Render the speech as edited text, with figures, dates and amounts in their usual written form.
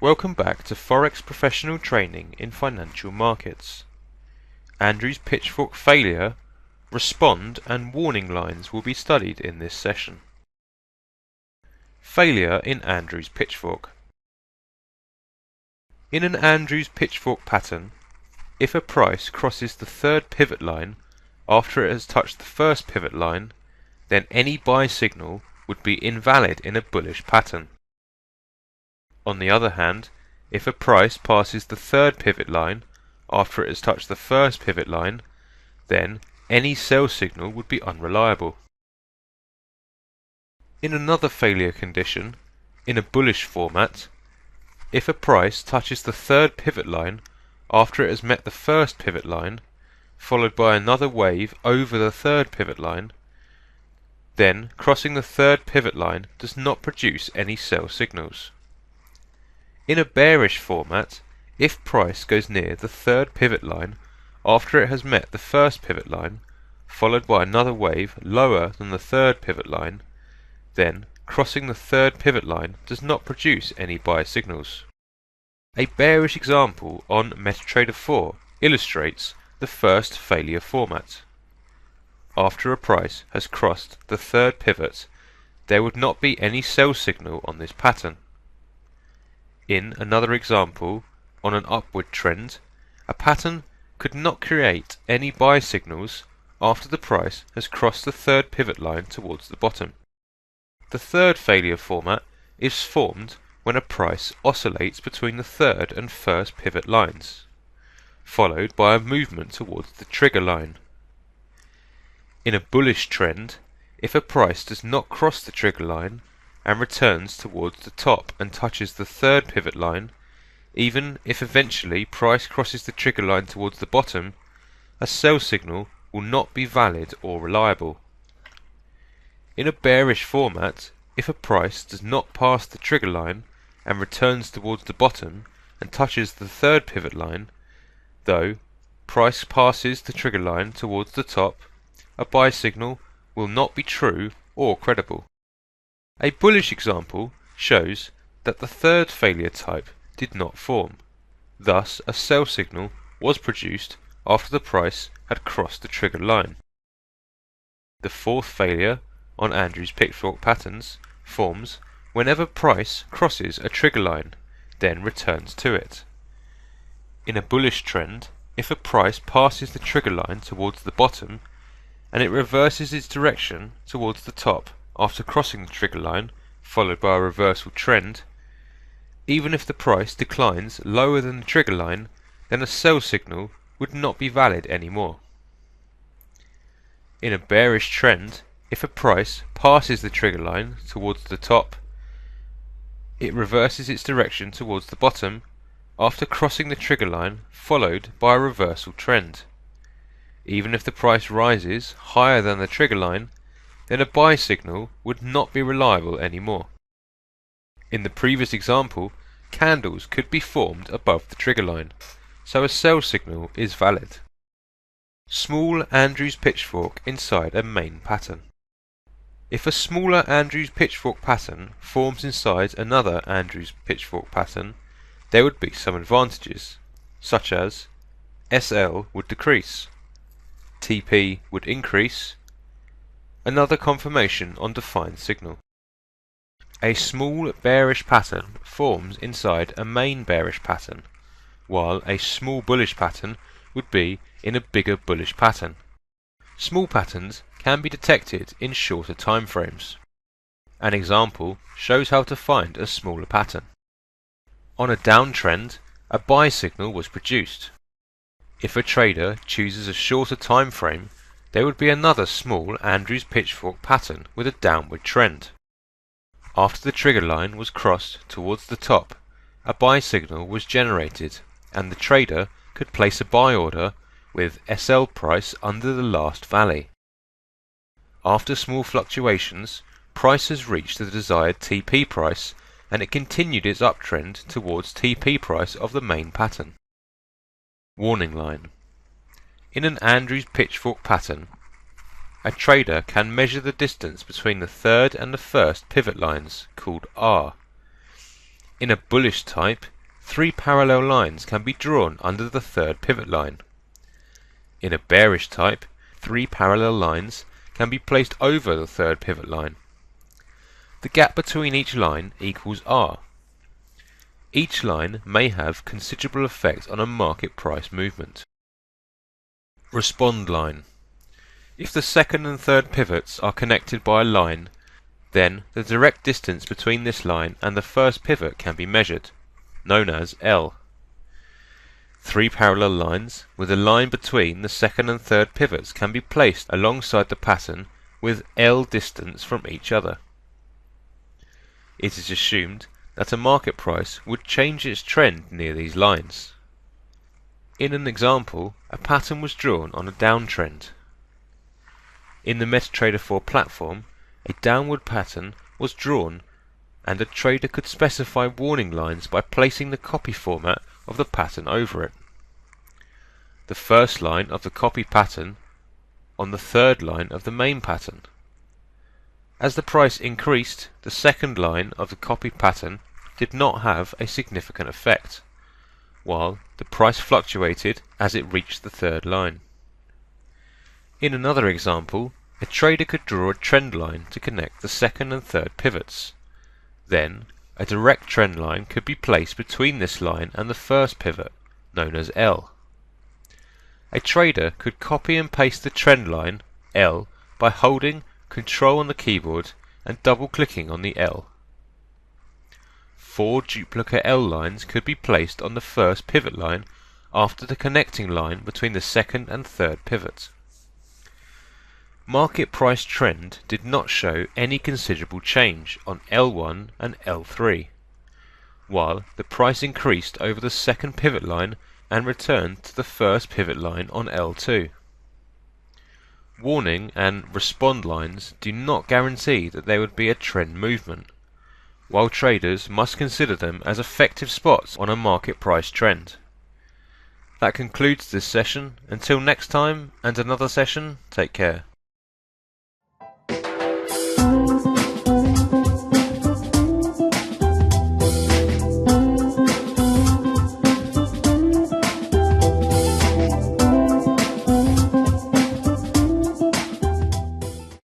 Welcome back to Forex Professional Training in Financial Markets. Andrew's Pitchfork failure, respond and warning lines will be studied in this session. Failure in Andrew's Pitchfork. In an Andrew's Pitchfork pattern, if a price crosses the third pivot line after it has touched the first pivot line, then any buy signal would be invalid in a bullish pattern. On the other hand, if a price passes the third pivot line after it has touched the first pivot line, then any sell signal would be unreliable. In another failure condition, in a bullish format, if a price touches the third pivot line after it has met the first pivot line, followed by another wave over the third pivot line, then crossing the third pivot line does not produce any sell signals. In a bearish format, if price goes near the third pivot line after it has met the first pivot line, followed by another wave lower than the third pivot line, then crossing the third pivot line does not produce any buy signals. A bearish example on MetaTrader 4 illustrates the first failure format. After a price has crossed the third pivot, there would not be any sell signal on this pattern. In another example, on an upward trend, a pattern could not create any buy signals after the price has crossed the third pivot line towards the bottom. The third failure format is formed when a price oscillates between the third and first pivot lines, followed by a movement towards the trigger line. In a bullish trend, if a price does not cross the trigger line and returns towards the top and touches the third pivot line, even if eventually price crosses the trigger line towards the bottom, a sell signal will not be valid or reliable. In a bearish format, if a price does not pass the trigger line and returns towards the bottom and touches the third pivot line, though price passes the trigger line towards the top, a buy signal will not be true or credible. A bullish example shows that the third failure type did not form. Thus, a sell signal was produced after the price had crossed the trigger line. The fourth failure on Andrew's Pitchfork patterns forms whenever price crosses a trigger line, then returns to it. In a bullish trend, if a price passes the trigger line towards the bottom and it reverses its direction towards the top after crossing the trigger line, followed by a reversal trend, even if the price declines lower than the trigger line, then a sell signal would not be valid anymore. In a bearish trend, if a price passes the trigger line towards the top, it reverses its direction towards the bottom after crossing the trigger line, followed by a reversal trend. Even if the price rises higher than the trigger line, then a buy signal would not be reliable anymore. In the previous example, candles could be formed above the trigger line, so a sell signal is valid. Small Andrew's Pitchfork inside a main pattern. If a smaller Andrew's Pitchfork pattern forms inside another Andrew's Pitchfork pattern, there would be some advantages, such as SL would decrease, TP would increase, another confirmation on defined signal. A small bearish pattern forms inside a main bearish pattern, while a small bullish pattern would be in a bigger bullish pattern. Small patterns can be detected in shorter time frames. An example shows how to find a smaller pattern. On a downtrend, a buy signal was produced. If a trader chooses a shorter time frame, there would be another small Andrew's Pitchfork pattern with a downward trend. After the trigger line was crossed towards the top, a buy signal was generated and the trader could place a buy order with SL price under the last valley. After small fluctuations, price has reached the desired TP price and it continued its uptrend towards TP price of the main pattern. Warning line. In an Andrew's Pitchfork pattern, a trader can measure the distance between the third and the first pivot lines, called R. In a bullish type, 3 parallel lines can be drawn under the third pivot line. In a bearish type, 3 parallel lines can be placed over the third pivot line. The gap between each line equals R. Each line may have considerable effect on a market price movement. Respond line. If the second and third pivots are connected by a line, then the direct distance between this line and the first pivot can be measured, known as L. 3 parallel lines with a line between the second and third pivots can be placed alongside the pattern with L distance from each other. It is assumed that a market price would change its trend near these lines. In an example, a pattern was drawn on a downtrend. In the MetaTrader 4 platform, a downward pattern was drawn and a trader could specify warning lines by placing the copy format of the pattern over it. The first line of the copy pattern on the third line of the main pattern. As the price increased, the second line of the copy pattern did not have a significant effect, while the price fluctuated as it reached the third line. In another example, a trader could draw a trend line to connect the second and third pivots. Then, a direct trend line could be placed between this line and the first pivot, known as L. A trader could copy and paste the trend line, L, by holding Control on the keyboard and double-clicking on the L. 4 duplicate L lines could be placed on the first pivot line after the connecting line between the second and third pivot. Market price trend did not show any considerable change on L1 and L3, while the price increased over the second pivot line and returned to the first pivot line on L2. Warning and respond lines do not guarantee that there would be a trend movement, while traders must consider them as effective spots on a market price trend. That concludes this session. Until next time and another session, take care.